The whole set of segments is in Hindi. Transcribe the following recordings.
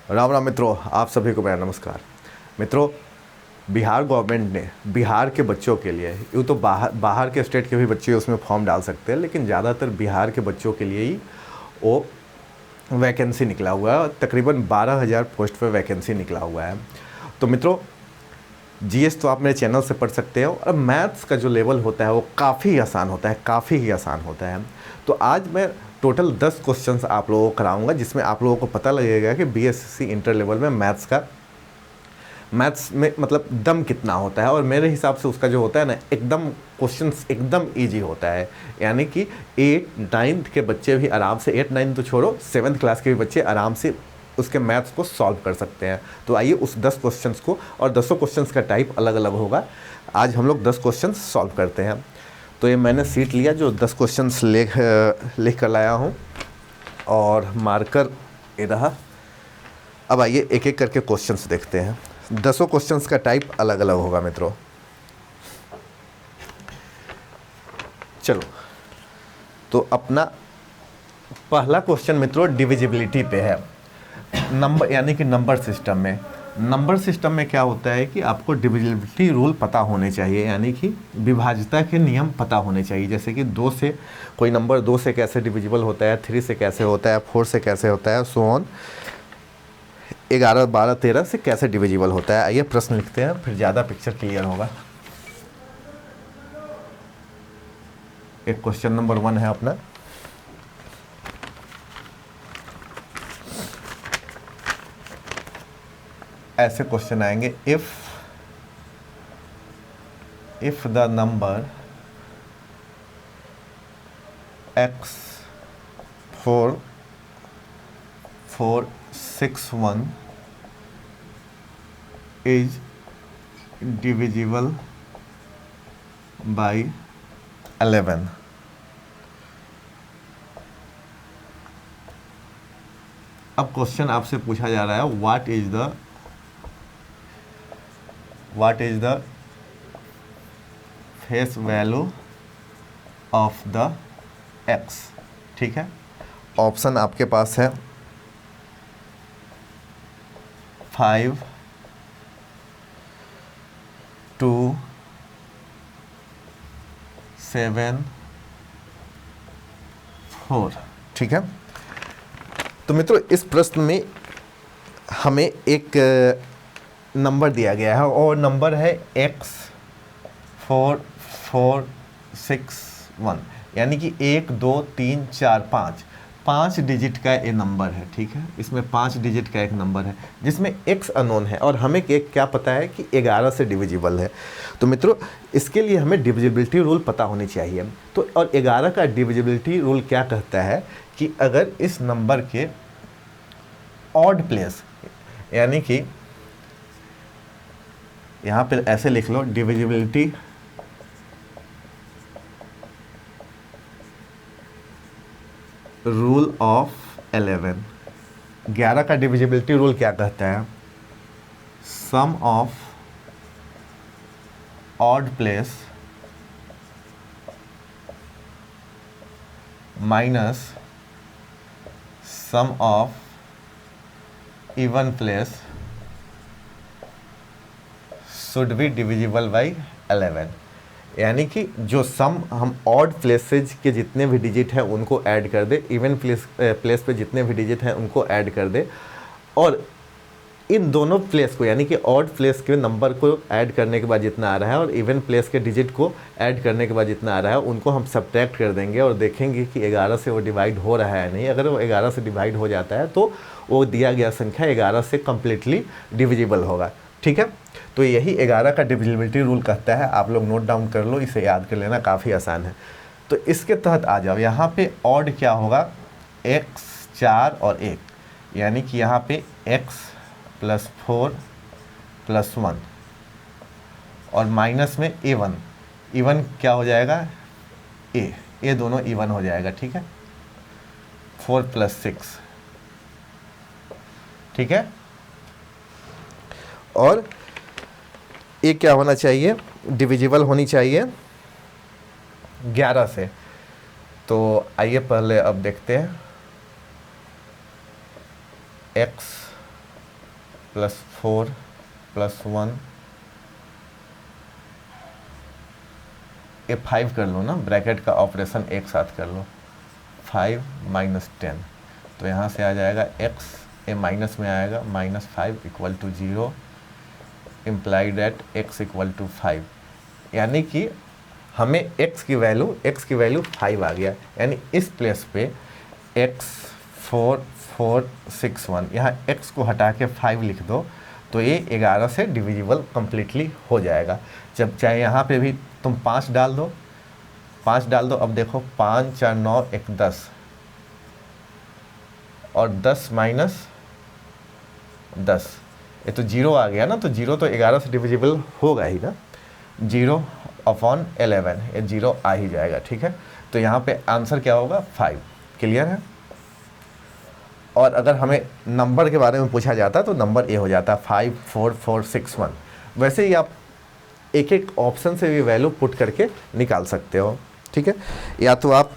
राम राम मित्रों, आप सभी को मेरा नमस्कार। मित्रों, बिहार गवर्नमेंट ने बिहार के बच्चों के लिए, यूँ तो बाहर के स्टेट के भी बच्चे उसमें फॉर्म डाल सकते हैं, लेकिन ज़्यादातर बिहार के बच्चों के लिए ही वो वैकेंसी निकला हुआ है। तकरीबन 12,000 पोस्ट पर वैकेंसी निकला हुआ है। तो मित्रों, जीएस तो आप मेरे चैनल से पढ़ सकते हो, और मैथ्स का जो लेवल होता है वो काफ़ी आसान होता है, काफ़ी ही आसान होता है। तो आज मैं टोटल 10 क्वेश्चंस आप लोगों को कराऊंगा, जिसमें आप लोगों को पता लगेगा कि बीएससी इंटर लेवल में मैथ्स में मतलब दम कितना होता है। और मेरे हिसाब से उसका जो होता है ना, एकदम क्वेश्चंस एकदम इजी होता है। यानी कि 8-9 के बच्चे भी आराम से, 8-9 तो छोड़ो, 7th क्लास के भी बच्चे आराम से उसके मैथ्स को सॉल्व कर सकते हैं। तो आइए उस 10 क्वेश्चंस को, और 10 क्वेश्चंस का टाइप अलग अलग होगा, आज हम लोग 10 क्वेश्चंस सॉल्व करते हैं। तो ये मैंने सीट लिया जो 10 क्वेश्चंस लिख कर लाया हूँ, और मार्कर ये रहा। अब आइए एक एक करके क्वेश्चंस देखते हैं। 10 क्वेश्चंस का टाइप अलग अलग होगा मित्रों। चलो, तो अपना पहला क्वेश्चन मित्रों डिविजिबिलिटी पे है। नंबर यानी कि नंबर सिस्टम में क्या होता है कि आपको डिविजिबिलिटी रूल पता होने चाहिए, यानी कि विभाज्यता के नियम पता होने चाहिए। जैसे कि 2 से कोई नंबर 2 से कैसे डिविजिबल होता है, 3 से कैसे होता है, 4 से कैसे होता है, सो ऑन 11, 12, 13 से कैसे डिविजिबल होता है। आइए प्रश्न लिखते हैं, फिर ज़्यादा पिक्चर क्लियर होगा। एक क्वेश्चन नंबर 1 है अपना। ऐसे क्वेश्चन आएंगे, if the number x4461 is divisible by 11, अब क्वेश्चन आपसे पूछा जा रहा है what is the face value of the x। ठीक है, ऑप्शन आपके पास है 5, 2, 7, 4। ठीक है, तो मित्रों इस प्रश्न में हमें एक नंबर दिया गया है, और नंबर है x4461, यानी कि 1, 2, 3, 4, 5 डिजिट का ये नंबर है। ठीक है, इसमें 5 डिजिट का एक नंबर है जिसमें x अननोन है, और हमें क्या पता है कि 11 से डिविजिबल है। तो मित्रों इसके लिए हमें डिविजिबिलिटी रूल पता होनी चाहिए। तो और 11 का डिविजिबिलिटी रूल क्या कहता है कि अगर इस नंबर के ऑड प्लेस, यानी कि यहाँ पे ऐसे लिख लो, डिविजिबिलिटी रूल ऑफ 11 का डिविजिबिलिटी रूल क्या कहता है, sum of odd place minus sum of even place should be divisible by 11। यानी कि जो सम हम ऑड प्लेसेज के जितने भी डिजिट हैं उनको ऐड कर दे, इवन प्लेस पे जितने भी डिजिट हैं उनको ऐड कर दे, और इन दोनों प्लेस को, यानी कि ऑड प्लेस के नंबर को ऐड करने के बाद जितना आ रहा है और इवन प्लेस के डिजिट को ऐड करने के बाद जितना आ रहा है, उनको हम सब्ट्रैक्ट कर देंगे और देखेंगे कि 11 से वो डिवाइड हो रहा है नहीं। अगर वो 11 से डिवाइड हो जाता है तो वो दिया गया संख्या 11 से कम्प्लीटली डिविजिबल होगा। ठीक है, तो यही 11 का डिविजिबिलिटी रूल कहता है। आप लोग नोट डाउन कर लो, इसे याद कर लेना, काफ़ी आसान है। तो इसके तहत आ जाओ, यहाँ पे ऑड क्या होगा, x 4 और 1, यानी कि यहाँ पे x +4 +1, और माइनस में a1, इवन क्या हो जाएगा, ए दोनों इवन हो जाएगा। ठीक है, 4 + 6। ठीक है, और ये क्या होना चाहिए, डिविजिबल होनी चाहिए 11 से। तो आइए पहले अब देखते हैं, x +4 +1, ये 5 कर लो ना, ब्रैकेट का ऑपरेशन एक साथ कर लो, 5 - 10, तो यहाँ से आ जाएगा x, ये माइनस में आएगा, -5 = 0, इम्प्लाई दैट x = 5, यानी कि हमें x की वैल्यू 5 आ गया, यानी इस प्लेस पे x 4 4 6 1, यहाँ x को हटा के 5 लिख दो तो ये 11 से डिविजिबल कम्प्लीटली हो जाएगा। जब चाहे यहाँ पे भी तुम 5 डाल दो, अब देखो 5 4 9 1 10, और 10 - 10, ये तो 0 आ गया ना, तो 0 तो 11 से डिविजिबल होगा ही ना, 0/11, ये 0 आ ही जाएगा। ठीक है, तो यहाँ पे आंसर क्या होगा, 5। क्लियर है। और अगर हमें नंबर के बारे में पूछा जाता तो नंबर ये हो जाता 5 4 4 6 1। वैसे ही आप एक एक ऑप्शन से भी वैल्यू पुट करके निकाल सकते हो। ठीक है, या तो आप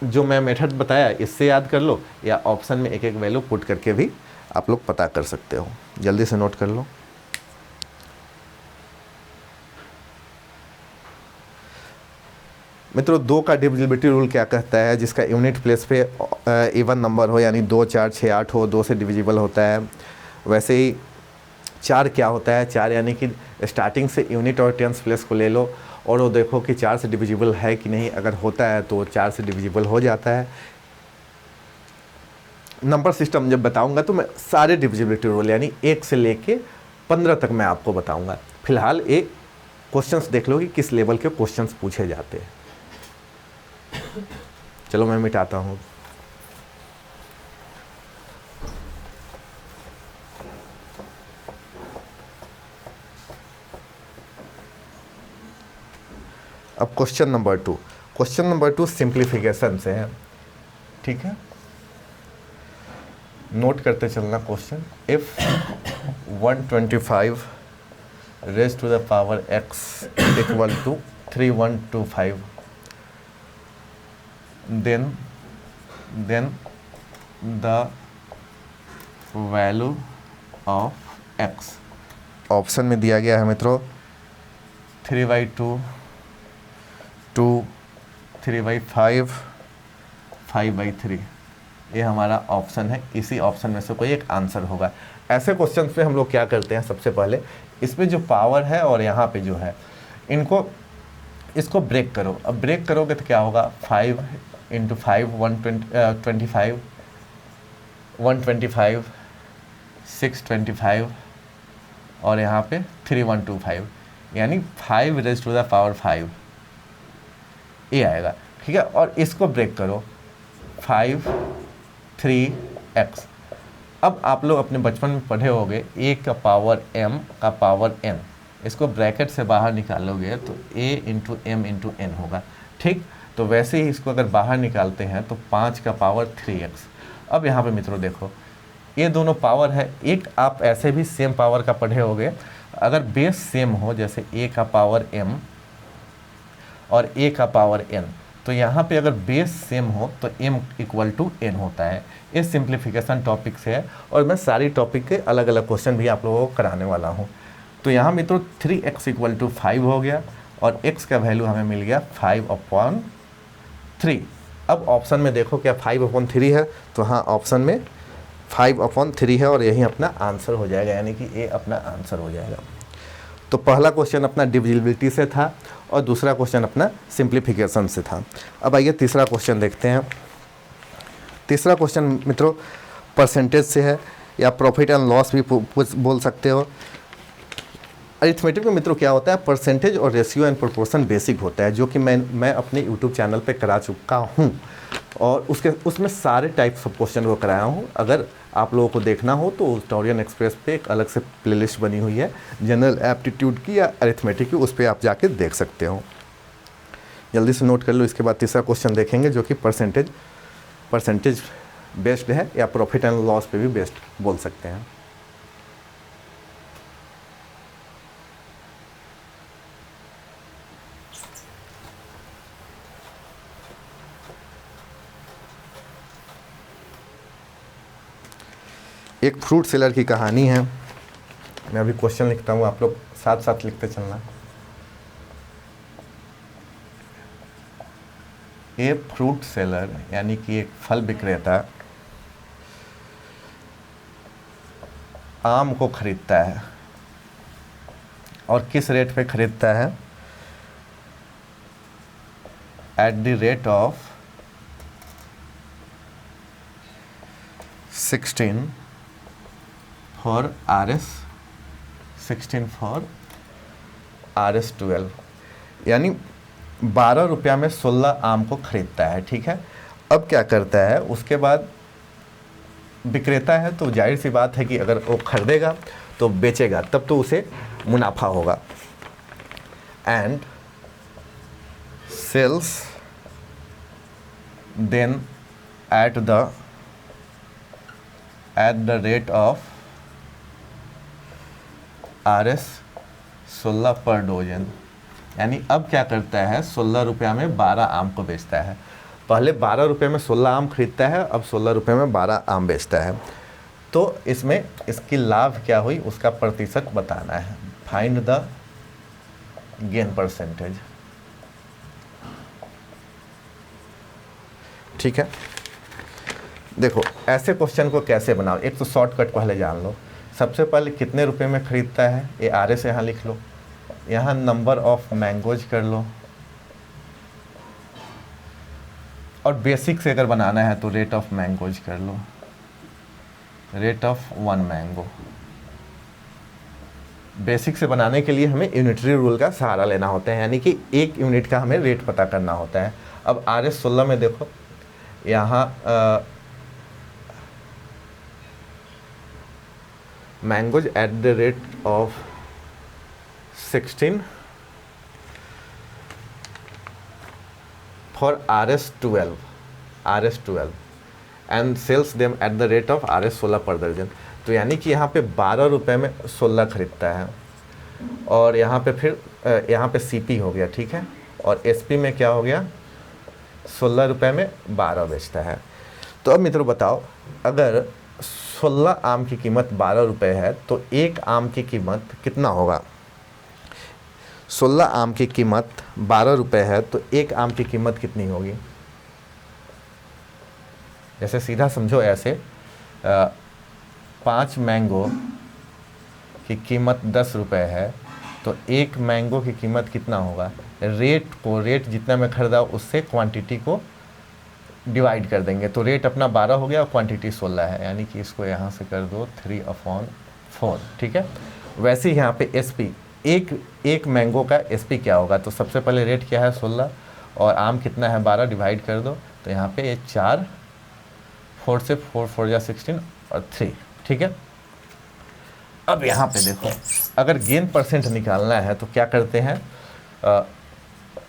जो मैं मेथड बताया इससे याद कर लो, या ऑप्शन में एक एक वैल्यू पुट करके भी आप लोग पता कर सकते हो। जल्दी से नोट कर लो। मित्रों, 2 का डिविजिबिलिटी रूल क्या कहता है, जिसका यूनिट प्लेस पे इवन नंबर हो, यानी 2 4 6 8 हो, 2 से डिविजिबल होता है। वैसे ही 4 क्या होता है, 4 यानी कि स्टार्टिंग से यूनिट और टेंस प्लेस को ले लो और वो देखो कि 4 से डिविजिबल है कि नहीं, अगर होता है तो 4 से डिविजिबल हो जाता है। नंबर सिस्टम जब बताऊंगा तो मैं सारे डिविजिबिलिटी रूल यानी 1 से लेके 15 तक मैं आपको बताऊंगा। फिलहाल एक क्वेश्चंस देख लो कि किस लेवल के क्वेश्चंस पूछे जाते हैं। चलो मैं मिटाता हूँ। अब क्वेश्चन नंबर 2 सिंप्लीफिकेशन से है। ठीक है, नोट करते चलना question. If 125 raised to the power x equal to 3125, then the value of x, option में दिया गया है मित्रों 3/2, 2, 3/5, 5/3, ये हमारा ऑप्शन है। इसी ऑप्शन में से कोई एक आंसर होगा। ऐसे क्वेश्चन पे हम लोग क्या करते हैं, सबसे पहले इसमें जो पावर है और यहाँ पे जो है इसको ब्रेक करो। अब ब्रेक करोगे तो क्या होगा, 5 × 5 125, 125, 625 और यहाँ पे 3125, यानी 5 raised to the power 5 ये आएगा। ठीक है, और इसको ब्रेक करो 5 3x। अब आप लोग अपने बचपन में पढ़े होंगे a का पावर m का पावर n, इसको ब्रैकेट से बाहर निकालोगे तो a × m × n होगा। ठीक, तो वैसे ही इसको अगर बाहर निकालते हैं तो 5 का पावर 3x। अब यहाँ पे मित्रों देखो, ये दोनों पावर है, एक आप ऐसे भी सेम पावर का पढ़े होंगे, अगर बेस सेम हो, जैसे a का पावर m और a का पावर n, तो यहाँ पे अगर बेस सेम हो तो m = n होता है। ये सिंप्लीफिकेशन टॉपिक से है और मैं सारी टॉपिक के अलग अलग क्वेश्चन भी आप लोगों को कराने वाला हूँ। तो यहाँ मित्रों 3x = 5 हो गया और x का वैल्यू हमें मिल गया 5/3। अब ऑप्शन में देखो क्या 5/3 है, तो हाँ ऑप्शन में 5/3 है और यही अपना आंसर हो जाएगा, यानी कि ये अपना आंसर हो जाएगा। तो पहला क्वेश्चन अपना डिविजिबिलिटी से था और दूसरा क्वेश्चन अपना सिंप्लीफिकेशन से था। अब आइए तीसरा क्वेश्चन देखते हैं। तीसरा क्वेश्चन मित्रों परसेंटेज से है या प्रॉफिट एंड लॉस भी बोल सकते हो। अरिथमेटिक में मित्रों क्या होता है, परसेंटेज और रेशियो एंड प्रोपोर्शन बेसिक होता है, जो कि मैं अपने यूट्यूब चैनल पे करा चुका हूँ और उसमें सारे टाइप्स ऑफ क्वेश्चन को कराया हूँ। अगर आप लोगों को देखना हो तो ट्यूटोरियल एक्सप्रेस पे एक अलग से प्लेलिस्ट बनी हुई है जनरल एप्टीट्यूड की या अरिथमेटिक की, उस पर आप जाके देख सकते हो। जल्दी से नोट कर लो। इसके बाद तीसरा क्वेश्चन देखेंगे जो कि परसेंटेज बेस्ड है या प्रॉफिट एंड लॉस पे भी बेस्ड बोल सकते हैं। एक फ्रूट सेलर की कहानी है। मैं अभी क्वेश्चन लिखता हूँ, आप लोग साथ साथ लिखते चलना। ए फ्रूट सेलर यानी कि एक फल विक्रेता आम को खरीदता है, और किस रेट पे खरीदता है? Eight the rate of 16 for RS 16 for RS 12, यानी 12 रुपया में 16 आम को खरीदता है। ठीक है, अब क्या करता है, उसके बाद विक्रेता है तो जाहिर सी बात है कि अगर वो खरीदेगा तो बेचेगा, तब तो उसे मुनाफा होगा। And sells then at the rate of RS 16 पर डोजन, यानी अब क्या करता है, 16 रुपया में 12 आम को बेचता है। पहले 12 रुपये में 16 आम खरीदता है, अब 16 रुपये में 12 आम बेचता है। तो इसमें इसकी लाभ क्या हुई उसका प्रतिशत बताना है। Find the gain percentage. ठीक है, देखो ऐसे क्वेश्चन को कैसे बनाओ, एक तो शॉर्टकट पहले जान लो। सबसे पहले कितने रुपए में खरीदता है, ये RS यहाँ लिख लो, यहाँ नंबर ऑफ मैंगोज कर लो, और बेसिक से अगर बनाना है तो रेट ऑफ मैंगोज कर लो, रेट ऑफ 1 मैंगो। बेसिक से बनाने के लिए हमें यूनिटरी रूल का सहारा लेना होता है, यानी कि 1 यूनिट का हमें रेट पता करना होता है। अब RS 16 में देखो, यहाँ mangoes at the rate of 16 for RS 12 and sells them at the rate of RS 16 पर दर्जन। तो यानी कि यहाँ पे 12 रुपये में 16 खरीदता है, और यहाँ पे फिर यहाँ पे CP हो गया। ठीक है, और SP में क्या हो गया, 16 रुपये में 12 बेचता है। तो अब मित्रों बताओ, अगर 16 आम की कीमत 12 रुपये है तो एक आम की कीमत कितना होगा? 16 आम की कीमत 12 रुपये है तो एक आम की कीमत कितनी होगी? जैसे सीधा समझो, ऐसे 5 मैंगो की कीमत 10 रुपये है तो एक मैंगो की कीमत कितना होगा? रेट जितना मैं खरीदा उससे क्वांटिटी को डिवाइड कर देंगे, तो रेट अपना 12 हो गया और क्वांटिटी 16 है, यानी कि इसको यहाँ से कर दो 3/4। ठीक है, वैसे ही यहाँ पे SP, एक मैंगो का SP क्या होगा? तो सबसे पहले रेट क्या है 16 और आम कितना है 12, डिवाइड कर दो, तो यहाँ पे 4 4 से 4 4 या 16 और 3। ठीक है, अब यहाँ पे देखो, अगर गेन परसेंट निकालना है तो क्या करते हैं,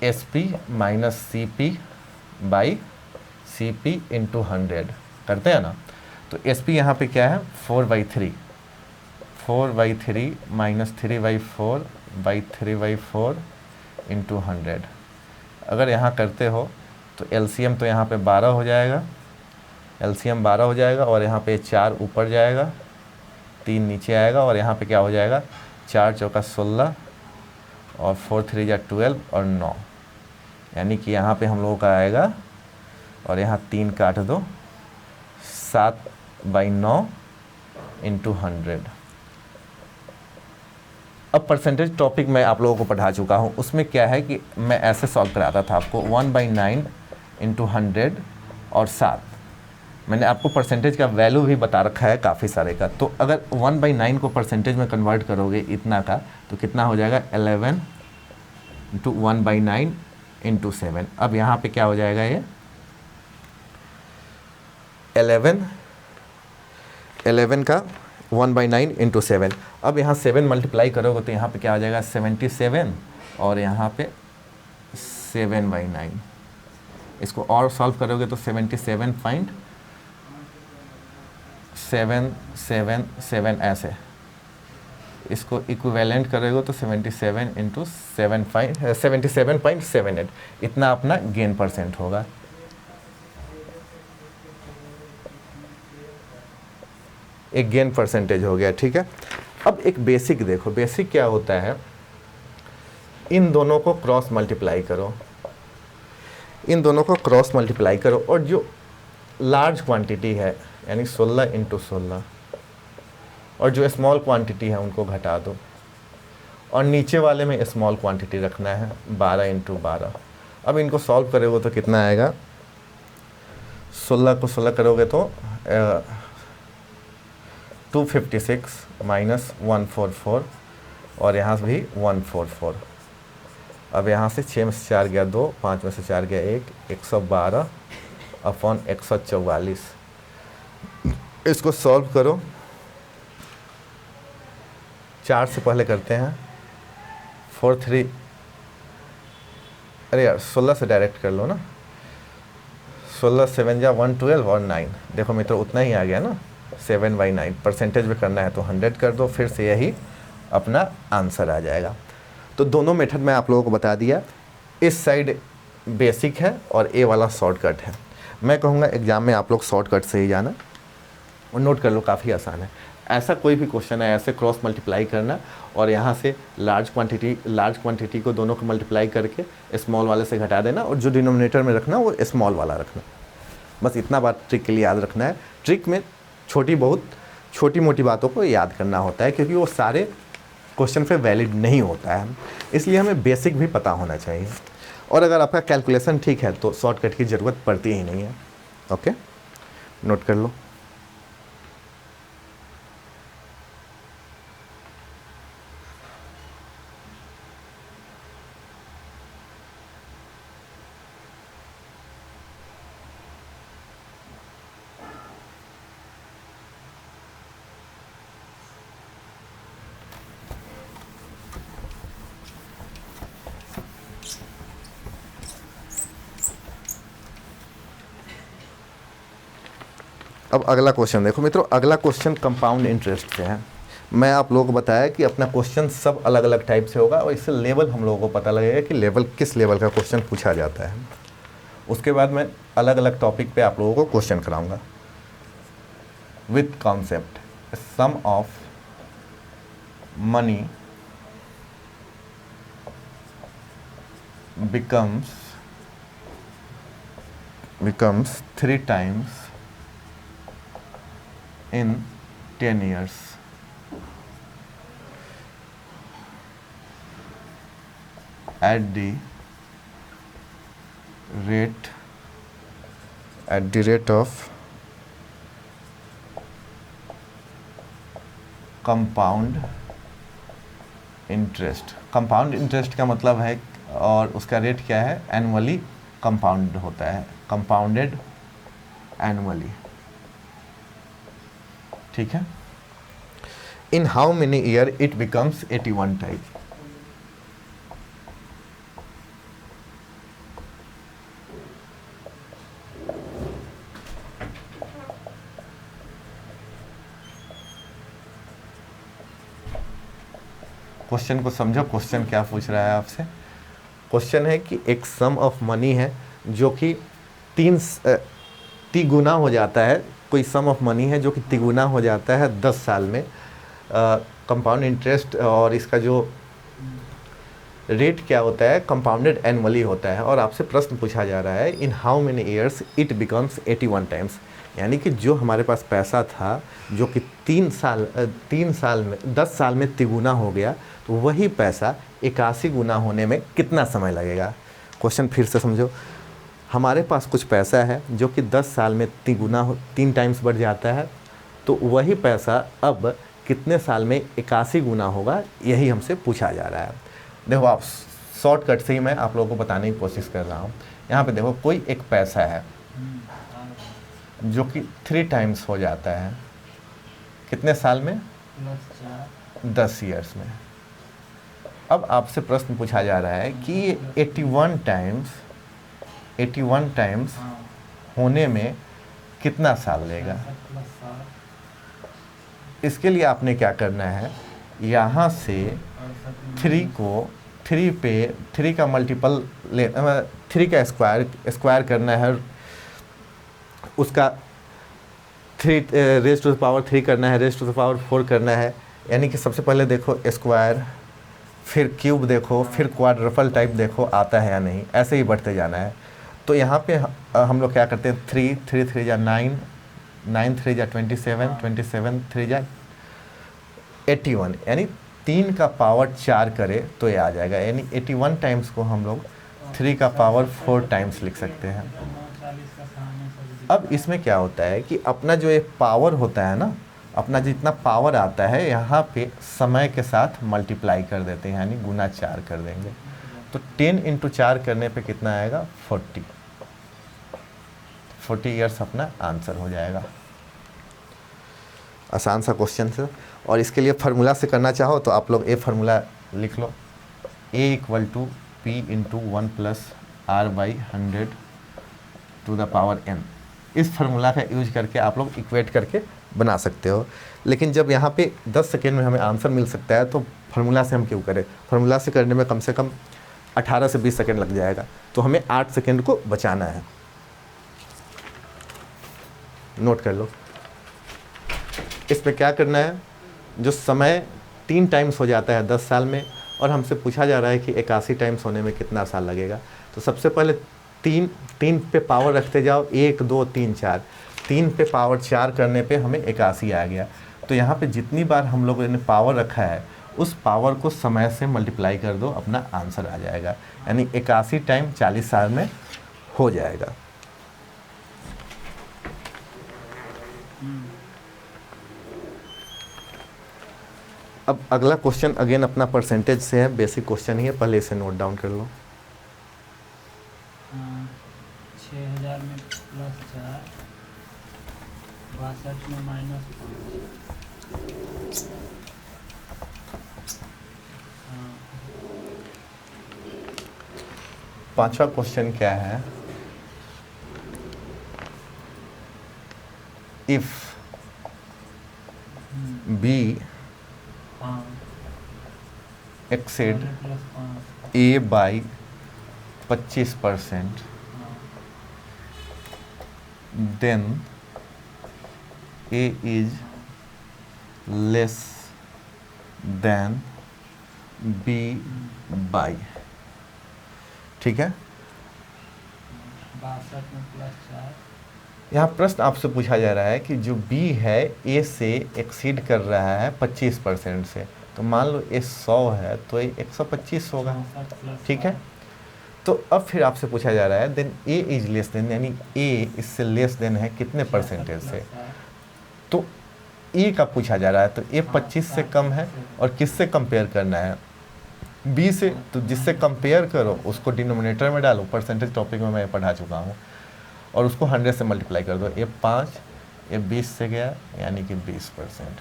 SP minus CP by CP into 100 करते हैं ना। तो SP यहाँ पे क्या है 4/3 माइनस 3/4 बाई 3/4 इंटू 100। अगर यहाँ करते हो तो LCM तो यहाँ पे 12 हो जाएगा, LCM 12 हो जाएगा, और यहाँ पे 4 ऊपर जाएगा, 3 नीचे आएगा, और यहाँ पे क्या हो जाएगा 4 चौका 16 और 4 3 या 12 और 9, यानी कि यहाँ पे हम लोगों का आएगा, और यहाँ 3 काट दो, 7/9 इंटू 100। अब परसेंटेज टॉपिक मैं आप लोगों को पढ़ा चुका हूँ, उसमें क्या है कि मैं ऐसे सॉल्व कराता था आपको 1/9 इंटू 100 और 7। मैंने आपको परसेंटेज का वैल्यू भी बता रखा है काफ़ी सारे का। तो अगर 1/9 को परसेंटेज में कन्वर्ट करोगे इतना का, तो कितना हो जाएगा 11 इंटू 1/9 इंटू 7। अब यहाँ पे क्या हो जाएगा, ये 11 का 1/9 इंटू 7। अब यहाँ 7 मल्टीप्लाई करोगे तो यहाँ पे क्या हो जाएगा 77, और यहाँ पे 7/9। इसको और सॉल्व करोगे तो 77.777 ऐसे। इसको इक्विवेलेंट करोगे तो 77 इंटू 77.78, इतना अपना गेन परसेंट होगा। एक गेन परसेंटेज हो गया। ठीक है, अब एक बेसिक देखो, बेसिक क्या होता है, इन दोनों को क्रॉस मल्टीप्लाई करो, इन दोनों को क्रॉस मल्टीप्लाई करो और जो लार्ज क्वांटिटी है यानी 16 इंटू 16 और जो स्मॉल क्वांटिटी है उनको घटा दो और नीचे वाले में स्मॉल क्वांटिटी रखना है 12 इंटू 12। अब इनको सॉल्व करोगे तो कितना आएगा, 16 को 16 करोगे तो 256 माइनस 144 और यहाँ से भी 144। अब यहाँ से 6 में से 4 गया 2, 5 में से 4 गया 1, 112 अपॉन 144। इसको सॉल्व करो, 4 से पहले करते हैं 4 3, अरे यार 16 से डायरेक्ट कर लो ना, 16 7 जा 112 और 9, देखो मित्रों उतना ही आ गया ना, 7/9। परसेंटेज में करना है तो 100 कर दो, फिर से यही अपना आंसर आ जाएगा। तो दोनों मेथड मैं आप लोगों को बता दिया, इस साइड बेसिक है और ए वाला शॉर्टकट है। मैं कहूँगा एग्ज़ाम में आप लोग शॉर्टकट से ही जाना और नोट कर लो, काफ़ी आसान है। ऐसा कोई भी क्वेश्चन है ऐसे क्रॉस मल्टीप्लाई करना और यहाँ से लार्ज क्वांटिटी को दोनों को मल्टीप्लाई करके स्मॉल वाले से घटा देना और जो डिनोमिनेटर में रखना वो स्मॉल वाला रखना। बस इतना बात ट्रिक के लिए याद रखना है। ट्रिक में छोटी मोटी बातों को याद करना होता है क्योंकि वो सारे क्वेश्चन पे वैलिड नहीं होता है, इसलिए हमें बेसिक भी पता होना चाहिए। और अगर आपका कैलकुलेशन ठीक है तो शॉर्टकट की ज़रूरत पड़ती ही नहीं है। ओके, नोट कर लो। अब अगला क्वेश्चन देखो मित्रों, अगला क्वेश्चन कंपाउंड इंटरेस्ट से है। मैं आप लोगों को बताया कि अपना क्वेश्चन सब अलग अलग टाइप से होगा और इससे लेवल हम लोगों को पता लगेगा कि लेवल किस लेवल का क्वेश्चन पूछा जाता है। उसके बाद मैं अलग अलग टॉपिक पे आप लोगों को क्वेश्चन कराऊंगा with concept sum of money becomes 3 times in 10 years. At the rate of compound interest. Compound interest का मतलब है और उसका रेट क्या है, एनुअली कंपाउंड होता है, कंपाउंडेड एनुअली। ठीक है। In how many year it becomes 81 type. Question को समझो, क्वेश्चन क्या पूछ रहा है आपसे। क्वेश्चन है कि एक सम ऑफ मनी है जो कि तिगुना हो जाता है, कोई सम ऑफ मनी है जो कि तिगुना हो जाता है 10 साल में। कंपाउंड इंटरेस्ट और इसका जो रेट क्या होता है, कंपाउंडेड एनुअली होता है। और आपसे प्रश्न पूछा जा रहा है in how many years it becomes 81 times, यानी कि जो हमारे पास पैसा था जो कि 3 साल में 10 साल में तिगुना हो गया, तो वही पैसा 81 गुना होने में कितना समय लगेगा। क्वेश्चन फिर से समझो, हमारे पास कुछ पैसा है जो कि 10 साल में 3 टाइम्स बढ़ जाता है, तो वही पैसा अब कितने साल में 81 गुना होगा, यही हमसे पूछा जा रहा है। देखो आप, शॉर्टकट से ही मैं आप लोगों को बताने की कोशिश कर रहा हूँ। यहाँ पे देखो कोई एक पैसा है जो कि 3 टाइम्स हो जाता है, कितने साल में, 10 ईयर्स में। अब आपसे प्रश्न पूछा जा रहा है कि 81 टाइम्स होने में कितना साल लेगा। इसके लिए आपने क्या करना है, यहाँ से 3 का मल्टीपल 3 का स्क्वायर करना है, उसका 3 रेज़ टू द पावर 3 करना है, रेज़ टू द पावर 4 करना है, यानी कि सबसे पहले देखो स्क्वायर, फिर क्यूब देखो, फिर क्वाड्रपल टाइप देखो आता है या नहीं, ऐसे ही बढ़ते जाना है। तो यहाँ पे हम लोग क्या करते हैं, 3 3 3 जा 9, 9 3 जा 27, 27 3 जा 81, यानी 3 का पावर 4 करे तो ये आ जाएगा, यानी 81 टाइम्स को हम लोग 3 का पावर 4 टाइम्स लिख सकते हैं। अब इसमें क्या होता है कि अपना जो ये पावर होता है ना, अपना जितना पावर आता है यहाँ पे समय के साथ मल्टीप्लाई कर देते हैं, यानी गुना 4 कर देंगे। तो 10 × 4 करने पे कितना आएगा, 40 ईयर्स अपना आंसर हो जाएगा। आसान सा क्वेश्चन है। और इसके लिए फार्मूला से करना चाहो तो आप लोग ये फार्मूला लिख लो, A = P × 1 + R/100 to the power n। इस फार्मूला का यूज करके आप लोग इक्वेट करके बना सकते हो। लेकिन जब यहाँ पे 10 सेकेंड में हमें आंसर मिल सकता है तो फार्मूला से हम क्यों करें, फार्मूला से करने में कम से कम 18 से 20 सेकेंड लग जाएगा, तो हमें 8 सेकेंड को बचाना है। नोट कर लो। इस पे क्या करना है, जो समय 3 टाइम्स हो जाता है 10 साल में, और हमसे पूछा जा रहा है कि 81 टाइम्स होने में कितना साल लगेगा। तो सबसे पहले 3 पे पावर रखते जाओ, 1 2 3 4, 3 पे पावर 4 करने पे हमें 81 आ गया। तो यहाँ पे जितनी बार हम लोगों ने पावर रखा है उस पावर को समय से मल्टीप्लाई कर दो, अपना आंसर आ जाएगा, यानी 81 टाइम 40 साल में हो जाएगा। अब अगला क्वेश्चन अगेन अपना परसेंटेज से है, बेसिक क्वेश्चन ही है, पहले इसे नोट डाउन कर लो। 6000 में +4, 62 में -5। पांचवा क्वेश्चन क्या है, if B exceed A by 25%, then A is less than B by. ठीक है, 62 में +4। यहाँ प्रश्न आपसे पूछा जा रहा है कि जो B है A से एक्सीड कर रहा है 25% से, तो मान लो A 100 है तो ये 125 होगा। ठीक है, तो अब फिर आपसे पूछा जा रहा है देन A इज लेस देन, यानी A इससे लेस देन है कितने परसेंटेज से। तो A का पूछा जा रहा है, तो A 25 से कम है, और किससे कंपेयर करना है, B से। तो जिससे कंपेयर करो उसको डिनोमिनेटर में डालो, परसेंटेज टॉपिक में मैं पढ़ा चुका हूँ, और उसको 100 से मल्टीप्लाई कर दो। ये 5, ये 20 से गया, यानी कि 20%।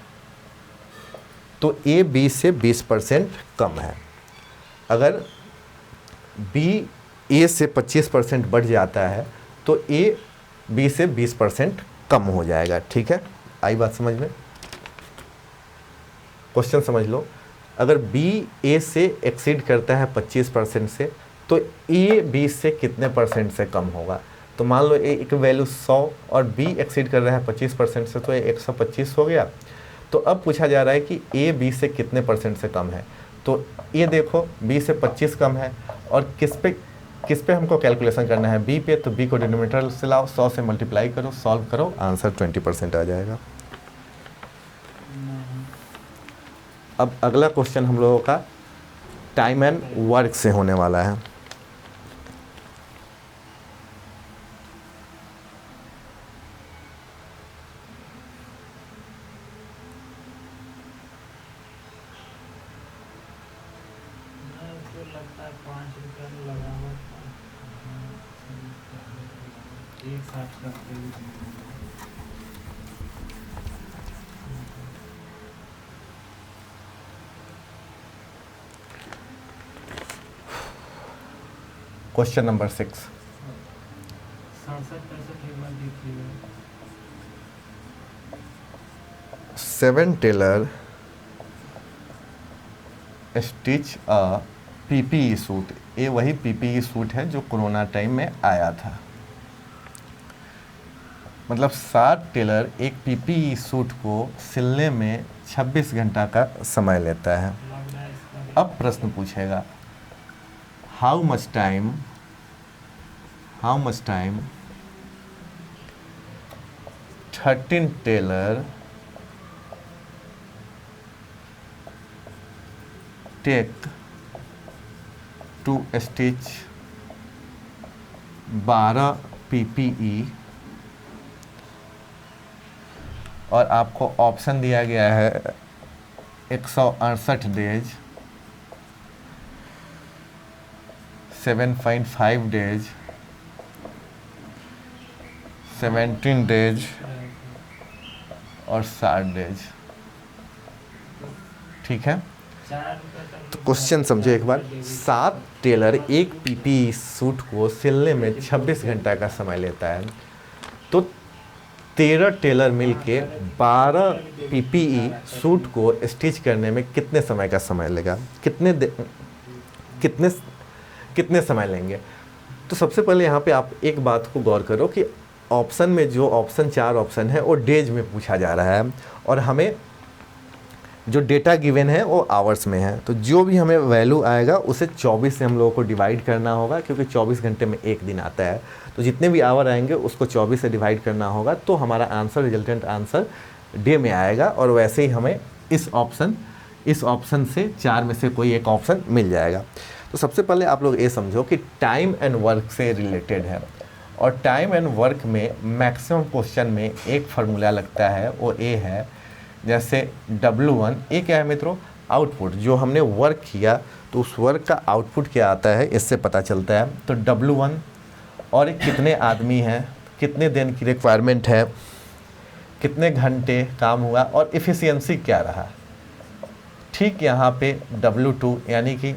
तो ए बी से 20% कम है। अगर बी ए से 25% बढ़ जाता है तो ए बी से 20% कम हो जाएगा। ठीक है, आई बात समझ में, क्वेश्चन समझ लो। अगर बी ए से एक्सीड करता है 25% से, तो ए बी से कितने परसेंट से कम होगा। तो मान लो ए एक वैल्यू 100 और बी एक्सीड कर रहा है 25% से, तो ये 125 हो गया। तो अब पूछा जा रहा है कि ए बी से कितने परसेंट से कम है। तो ये देखो बी से 25 कम है, और किस पे हमको कैलकुलेशन करना है, बी पे। तो बी को डिनोमिनेटर से लाओ, 100 से मल्टीप्लाई करो, सॉल्व करो, आंसर 20% आ जाएगा। अब अगला क्वेश्चन हम लोगों का टाइम एंड वर्क से होने वाला है। लगता है 5 रुपया लगा हुआ एक साथ करते हुए। क्वेश्चन नंबर 6, 67-65 एक बार देखिएगा। 7 टेलर स्टिच अ पीपीई सूट। ये वही पीपीई सूट है जो कोरोना टाइम में आया था। मतलब 7 टेलर एक पीपीई सूट को सिलने में 26 घंटा का समय लेता है। लग रहा है इसका अब प्रश्न पूछेगा how much time 13 tailor take to stitch 12 PPE, और आपको ऑप्शन दिया गया है 168 डेज, 7.5 डेज, 17 डेज और 60 डेज। ठीक है, 4 रुपये तक तो क्वेश्चन समझो एक बार। 7 टेलर एक पीपीई सूट को सिलने में 26 घंटा का समय लेता है, तो 13 टेलर मिलके 12 पीपीई सूट को स्टिच करने में कितने समय का समय लेगा, कितने समय लेंगे। तो सबसे पहले यहाँ पे आप एक बात को गौर करो कि ऑप्शन में जो ऑप्शन 4 ऑप्शन है वो डेज में पूछा जा रहा है, और हमें जो डेटा गिवन है वो आवर्स में है। तो जो भी हमें वैल्यू आएगा उसे 24 से हम लोगों को डिवाइड करना होगा, क्योंकि 24 घंटे में एक दिन आता है। तो जितने भी आवर आएंगे उसको 24 से डिवाइड करना होगा, तो हमारा आंसर, रिजल्टेंट आंसर डे में आएगा। और वैसे ही हमें इस ऑप्शन से 4 में से कोई एक ऑप्शन मिल जाएगा। तो सबसे पहले आप लोग ये समझो कि टाइम एंड वर्क से रिलेटेड है, और टाइम एंड वर्क में मैक्सिमम क्वेश्चन में एक फार्मूला लगता है, वो ए है। जैसे W1 ये क्या है मित्रों, आउटपुट, जो हमने वर्क किया तो उस वर्क का आउटपुट क्या आता है इससे पता चलता है। तो W1 और एक कितने आदमी हैं, कितने दिन की रिक्वायरमेंट है, कितने घंटे काम हुआ और इफ़िशियंसी क्या रहा। ठीक यहाँ पे W2 यानी कि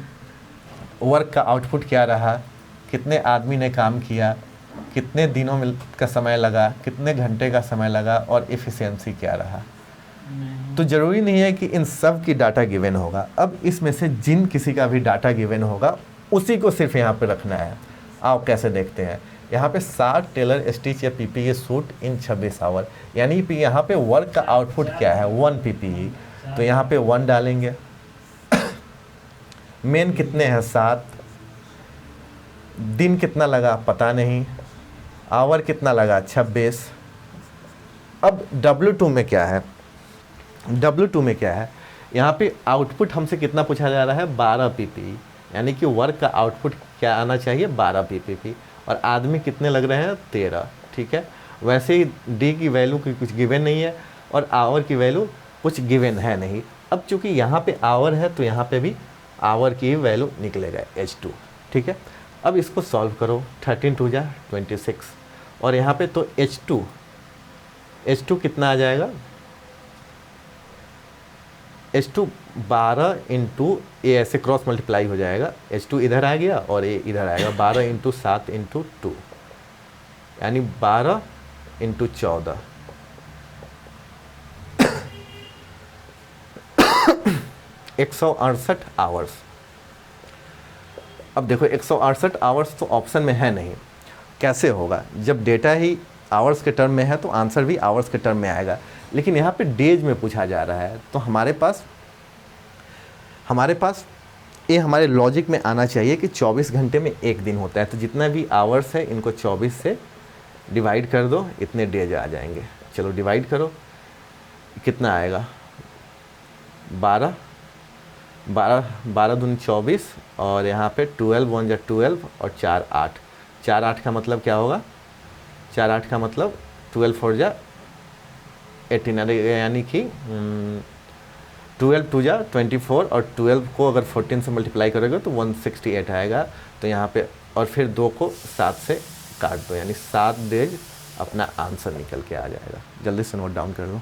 वर्क का आउटपुट क्या रहा, कितने आदमी ने काम किया, कितने दिनों में का समय लगा, कितने घंटे का समय लगा और इफ़िशियंसी क्या रहा। तो ज़रूरी नहीं है कि इन सब की डाटा गिवन होगा। अब इसमें से जिन किसी का भी डाटा गिवन होगा उसी को सिर्फ यहाँ पे रखना है। आप कैसे देखते हैं, यहाँ पे 7 टेलर स्टिच या पीपीई सूट इन 26 आवर, यानी कि यहाँ पे वर्क का आउटपुट क्या है 1 पीपीई, तो यहाँ पे 1 डालेंगे। मेन कितने हैं 7, दिन कितना लगा पता नहीं, आवर कितना लगा 26। अब W2 में क्या है, W2 में क्या है, यहाँ पे आउटपुट हमसे कितना पूछा जा रहा है 12 पीपीई, यानी कि वर्क का आउटपुट क्या आना चाहिए 12 पीपीई, और आदमी कितने लग रहे हैं 13। ठीक है, वैसे ही डी की वैल्यू की कुछ गिवन नहीं है और आवर की वैल्यू कुछ गिवन है नहीं। अब चूंकि यहाँ पे आवर है तो यहाँ पे भी आवर की वैल्यू निकलेगा H2। ठीक है, अब इसको सॉल्व करो, 13 2 जा 26, और यहाँ पे तो H2 कितना आ जाएगा, H2 12 इंटू ए, ऐसे क्रॉस मल्टीप्लाई हो जाएगा, H2 इधर आ गया और ए इधर आएगा, 12 इंटू 7 इंटू 2 यानी 12 इंटू 14 168 आवर्स। अब देखो 168 आवर्स तो ऑप्शन में है नहीं, कैसे होगा, जब डेटा ही आवर्स के टर्म में है तो आंसर भी आवर्स के टर्म में आएगा, लेकिन यहाँ पे डेज में पूछा जा रहा है। तो हमारे पास ये हमारे लॉजिक में आना चाहिए कि 24 घंटे में एक दिन होता है, तो जितना भी आवर्स है इनको 24 से डिवाइड कर दो, इतने डेज आ जाएंगे। चलो डिवाइड करो, कितना आएगा 12 दूनी 24, और यहाँ पे 12 1 जा 12 और 4 8, 4 8 का मतलब क्या होगा, 4 8 का मतलब 12 4 जा 18, यानी कि 12 2 जा 24, और 12 को अगर 14 से मल्टीप्लाई करोगे तो 168 आएगा। तो यहाँ पे और फिर 2 को 7 से काट दो, यानी 7 डेज अपना आंसर निकल के आ जाएगा। जल्दी से नोट डाउन कर लो।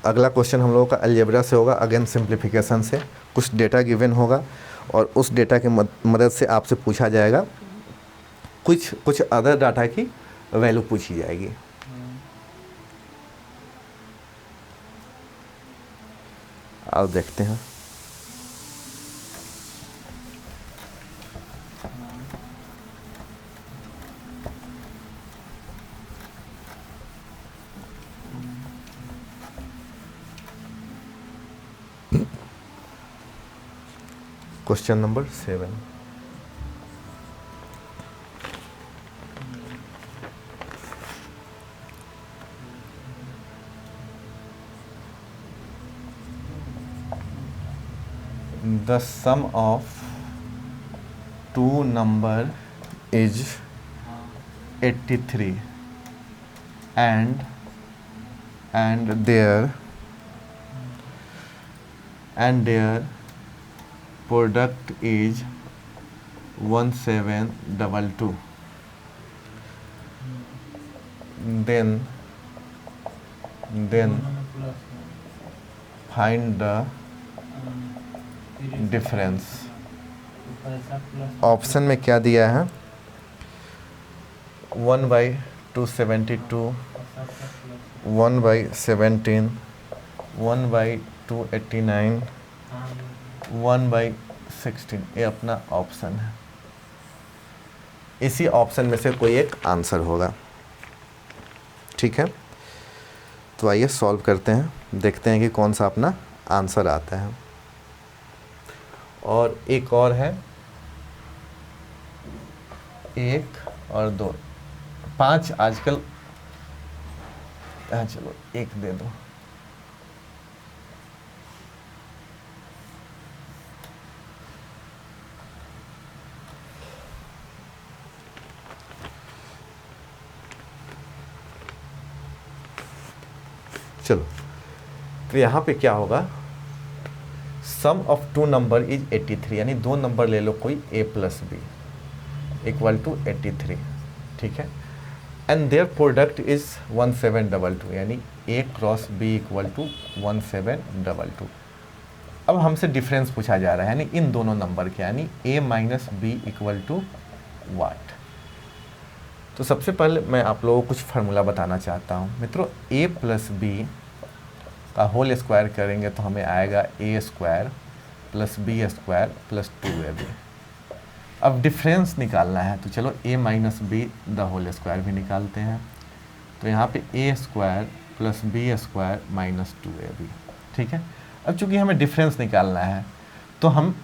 अगला क्वेश्चन हम लोगों का अलजेब्रा से होगा, अगेन सिंप्लीफिकेशन से। कुछ डेटा गिवन होगा और उस डेटा की मदद से आपसे पूछा जाएगा, कुछ अदर डाटा की वैल्यू पूछी जाएगी। अब देखते हैं। Question number 7। The sum of two number is 83 and their product is 1722. Then plus find the difference. पैसा प्लस ऑप्शन में क्या दिया है? 1/272, 1/17, 1/289, 1/16। ये अपना ऑप्शन है। इसी ऑप्शन में से कोई एक आंसर होगा। ठीक है, तो आइए सॉल्व करते हैं, देखते हैं कि कौन सा अपना आंसर आता है। और एक और है, 1 और 2, 5 आजकल। हाँ चलो 1 दे दो। चलो, तो यहाँ पे क्या होगा? Sum of two number is 83, यानी दो नंबर ले लो कोई a plus B equal to 83। ठीक है, एंड देयर प्रोडक्ट इज 1722, यानी a cross b equal to 1722। अब हमसे डिफरेंस पूछा जा रहा है, यानी इन दोनों नंबर के, यानी a minus b equal to what. तो सबसे पहले मैं आप लोगों को कुछ फार्मूला बताना चाहता हूँ मित्रों। a प्लस बी का होल स्क्वायर करेंगे तो हमें आएगा a square plus B square plus 2ab। अब डिफरेंस निकालना है, तो चलो a minus B the whole square भी निकालते हैं। तो यहाँ पे a square plus B square minus 2ab। ठीक है, अब चूंकि हमें डिफरेंस निकालना है तो हम